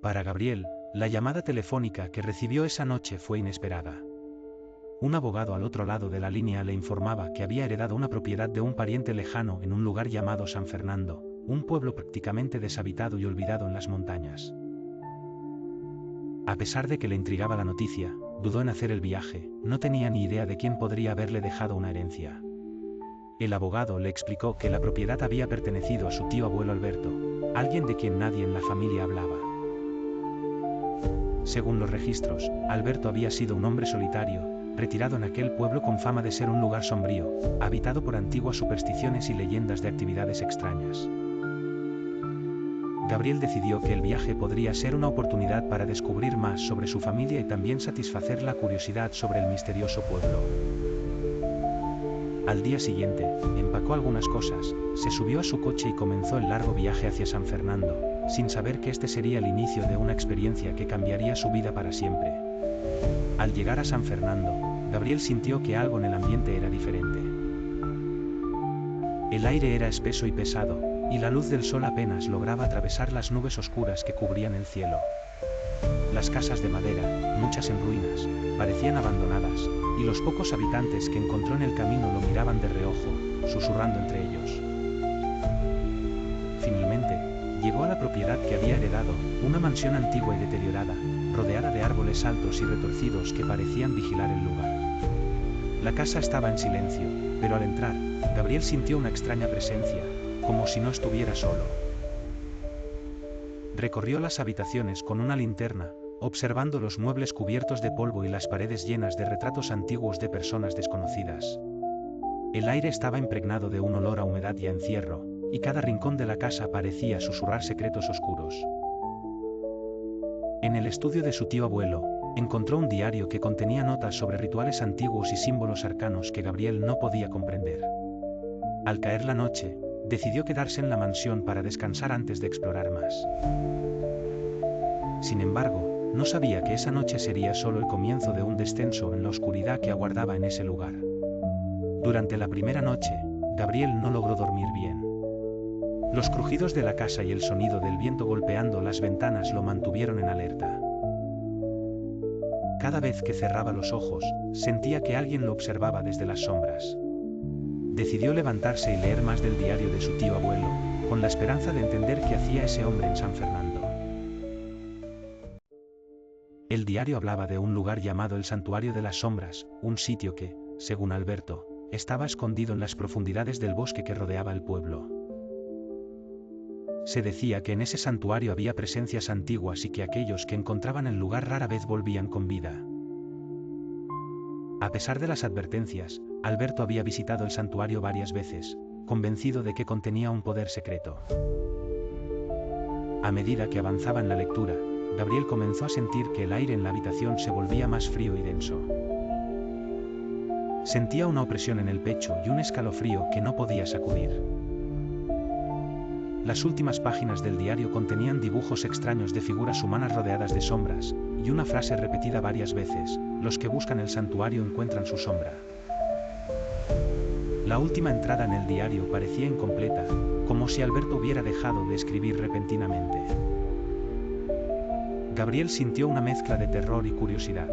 Para Gabriel, la llamada telefónica que recibió esa noche fue inesperada. Un abogado al otro lado de la línea le informaba que había heredado una propiedad de un pariente lejano en un lugar llamado San Fernando, un pueblo prácticamente deshabitado y olvidado en las montañas. A pesar de que le intrigaba la noticia, dudó en hacer el viaje, no tenía ni idea de quién podría haberle dejado una herencia. El abogado le explicó que la propiedad había pertenecido a su tío abuelo Alberto, alguien de quien nadie en la familia hablaba. Según los registros, Alberto había sido un hombre solitario, retirado en aquel pueblo con fama de ser un lugar sombrío, habitado por antiguas supersticiones y leyendas de actividades extrañas. Gabriel decidió que el viaje podría ser una oportunidad para descubrir más sobre su familia y también satisfacer la curiosidad sobre el misterioso pueblo. Al día siguiente, empacó algunas cosas, se subió a su coche y comenzó el largo viaje hacia San Fernando, sin saber que este sería el inicio de una experiencia que cambiaría su vida para siempre. Al llegar a San Fernando, Gabriel sintió que algo en el ambiente era diferente. El aire era espeso y pesado, y la luz del sol apenas lograba atravesar las nubes oscuras que cubrían el cielo. Las casas de madera, muchas en ruinas, parecían abandonadas, y los pocos habitantes que encontró en el camino lo miraban de reojo, susurrando entre ellos. Finalmente, llegó a la propiedad que había heredado, una mansión antigua y deteriorada, rodeada de árboles altos y retorcidos que parecían vigilar el lugar. La casa estaba en silencio, pero al entrar, Gabriel sintió una extraña presencia, como si no estuviera solo. Recorrió las habitaciones con una linterna, observando los muebles cubiertos de polvo y las paredes llenas de retratos antiguos de personas desconocidas. El aire estaba impregnado de un olor a humedad y a encierro, y cada rincón de la casa parecía susurrar secretos oscuros. En el estudio de su tío abuelo, encontró un diario que contenía notas sobre rituales antiguos y símbolos arcanos que Gabriel no podía comprender. Al caer la noche, decidió quedarse en la mansión para descansar antes de explorar más. Sin embargo, no sabía que esa noche sería solo el comienzo de un descenso en la oscuridad que aguardaba en ese lugar. Durante la primera noche, Gabriel no logró dormir bien. Los crujidos de la casa y el sonido del viento golpeando las ventanas lo mantuvieron en alerta. Cada vez que cerraba los ojos, sentía que alguien lo observaba desde las sombras. Decidió levantarse y leer más del diario de su tío abuelo, con la esperanza de entender qué hacía ese hombre en San Fernando. El diario hablaba de un lugar llamado el Santuario de las Sombras, un sitio que, según Alberto, estaba escondido en las profundidades del bosque que rodeaba el pueblo. Se decía que en ese santuario había presencias antiguas y que aquellos que encontraban el lugar rara vez volvían con vida. A pesar de las advertencias, Alberto había visitado el santuario varias veces, convencido de que contenía un poder secreto. A medida que avanzaba en la lectura, Gabriel comenzó a sentir que el aire en la habitación se volvía más frío y denso. Sentía una opresión en el pecho y un escalofrío que no podía sacudir. Las últimas páginas del diario contenían dibujos extraños de figuras humanas rodeadas de sombras, y una frase repetida varias veces: los que buscan el santuario encuentran su sombra. La última entrada en el diario parecía incompleta, como si Alberto hubiera dejado de escribir repentinamente. Gabriel sintió una mezcla de terror y curiosidad.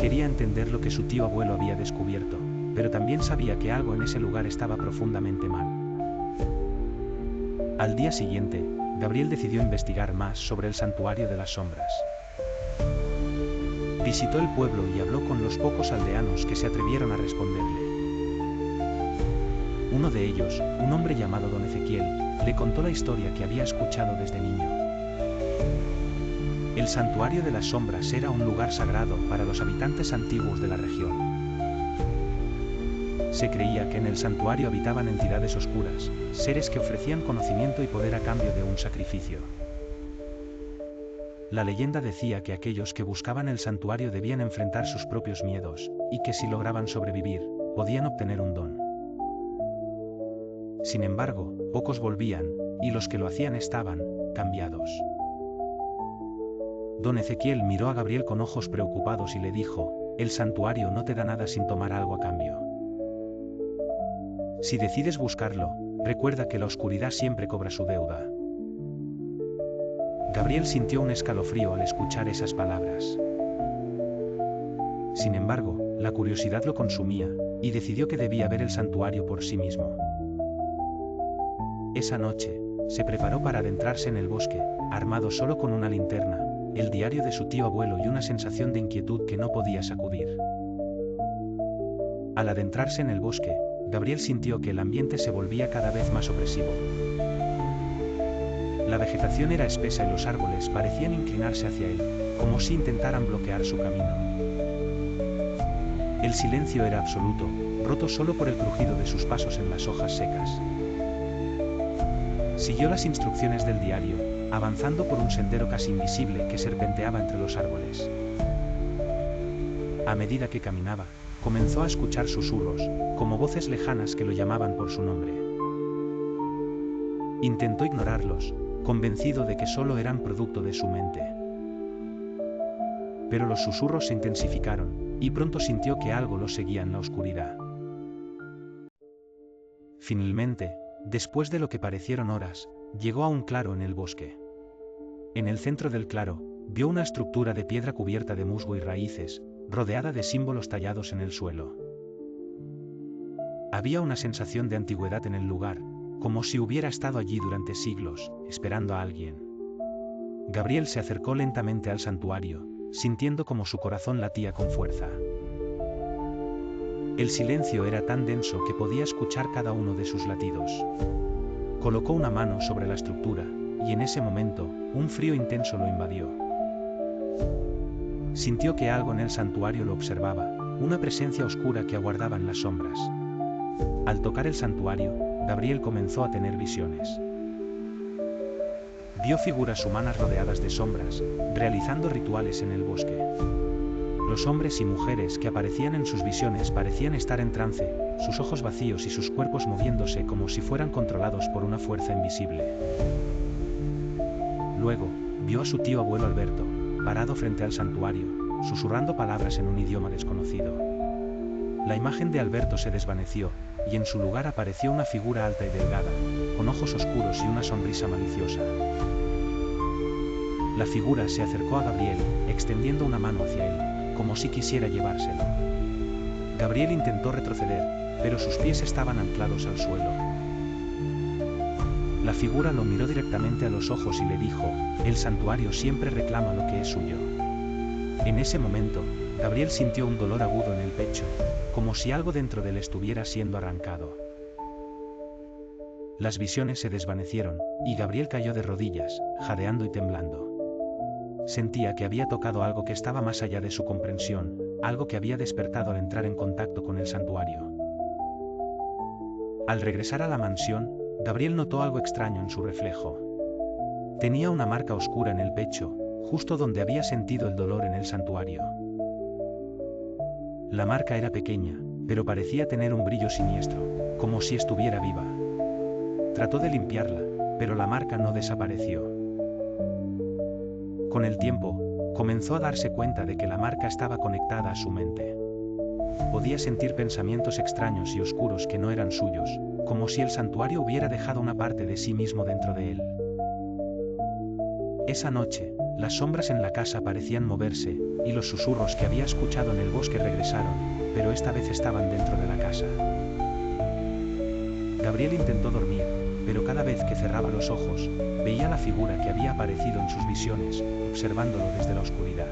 Quería entender lo que su tío abuelo había descubierto, pero también sabía que algo en ese lugar estaba profundamente mal. Al día siguiente, Gabriel decidió investigar más sobre el Santuario de las Sombras. Visitó el pueblo y habló con los pocos aldeanos que se atrevieron a responderle. Uno de ellos, un hombre llamado Don Ezequiel, le contó la historia que había escuchado desde niño. El Santuario de las Sombras era un lugar sagrado para los habitantes antiguos de la región. Se creía que en el santuario habitaban entidades oscuras, seres que ofrecían conocimiento y poder a cambio de un sacrificio. La leyenda decía que aquellos que buscaban el santuario debían enfrentar sus propios miedos, y que si lograban sobrevivir, podían obtener un don. Sin embargo, pocos volvían, y los que lo hacían estaban cambiados. Don Ezequiel miró a Gabriel con ojos preocupados y le dijo: el santuario no te da nada sin tomar algo a cambio. Si decides buscarlo, recuerda que la oscuridad siempre cobra su deuda. Gabriel sintió un escalofrío al escuchar esas palabras. Sin embargo, la curiosidad lo consumía, y decidió que debía ver el santuario por sí mismo. Esa noche, se preparó para adentrarse en el bosque, armado solo con una linterna, el diario de su tío abuelo y una sensación de inquietud que no podía sacudir. Al adentrarse en el bosque, Gabriel sintió que el ambiente se volvía cada vez más opresivo. La vegetación era espesa y los árboles parecían inclinarse hacia él, como si intentaran bloquear su camino. El silencio era absoluto, roto solo por el crujido de sus pasos en las hojas secas. Siguió las instrucciones del diario, avanzando por un sendero casi invisible que serpenteaba entre los árboles. A medida que caminaba, comenzó a escuchar susurros, como voces lejanas que lo llamaban por su nombre. Intentó ignorarlos, convencido de que solo eran producto de su mente. Pero los susurros se intensificaron, y pronto sintió que algo lo seguía en la oscuridad. Finalmente, después de lo que parecieron horas, llegó a un claro en el bosque. En el centro del claro, vio una estructura de piedra cubierta de musgo y raíces, rodeada de símbolos tallados en el suelo. Había una sensación de antigüedad en el lugar, como si hubiera estado allí durante siglos, esperando a alguien. Gabriel se acercó lentamente al santuario, sintiendo como su corazón latía con fuerza. El silencio era tan denso que podía escuchar cada uno de sus latidos. Colocó una mano sobre la estructura, y en ese momento, un frío intenso lo invadió. Sintió que algo en el santuario lo observaba, una presencia oscura que aguardaba en las sombras. Al tocar el santuario, Gabriel comenzó a tener visiones. Vio figuras humanas rodeadas de sombras, realizando rituales en el bosque. Los hombres y mujeres que aparecían en sus visiones parecían estar en trance, sus ojos vacíos y sus cuerpos moviéndose como si fueran controlados por una fuerza invisible. Luego, vio a su tío abuelo Alberto, parado frente al santuario, susurrando palabras en un idioma desconocido. La imagen de Alberto se desvaneció, y en su lugar apareció una figura alta y delgada, con ojos oscuros y una sonrisa maliciosa. La figura se acercó a Gabriel, extendiendo una mano hacia él, como si quisiera llevárselo. Gabriel intentó retroceder, pero sus pies estaban anclados al suelo. La figura lo miró directamente a los ojos y le dijo: "El santuario siempre reclama lo que es suyo". En ese momento, Gabriel sintió un dolor agudo en el pecho, como si algo dentro de él estuviera siendo arrancado. Las visiones se desvanecieron, y Gabriel cayó de rodillas, jadeando y temblando. Sentía que había tocado algo que estaba más allá de su comprensión, algo que había despertado al entrar en contacto con el santuario. Al regresar a la mansión, Gabriel notó algo extraño en su reflejo. Tenía una marca oscura en el pecho, justo donde había sentido el dolor en el santuario. La marca era pequeña, pero parecía tener un brillo siniestro, como si estuviera viva. Trató de limpiarla, pero la marca no desapareció. Con el tiempo, comenzó a darse cuenta de que la marca estaba conectada a su mente. Podía sentir pensamientos extraños y oscuros que no eran suyos, como si el santuario hubiera dejado una parte de sí mismo dentro de él. Esa noche, las sombras en la casa parecían moverse, y los susurros que había escuchado en el bosque regresaron, pero esta vez estaban dentro de la casa. Gabriel intentó dormir, pero cada vez que cerraba los ojos, veía la figura que había aparecido en sus visiones, observándolo desde la oscuridad.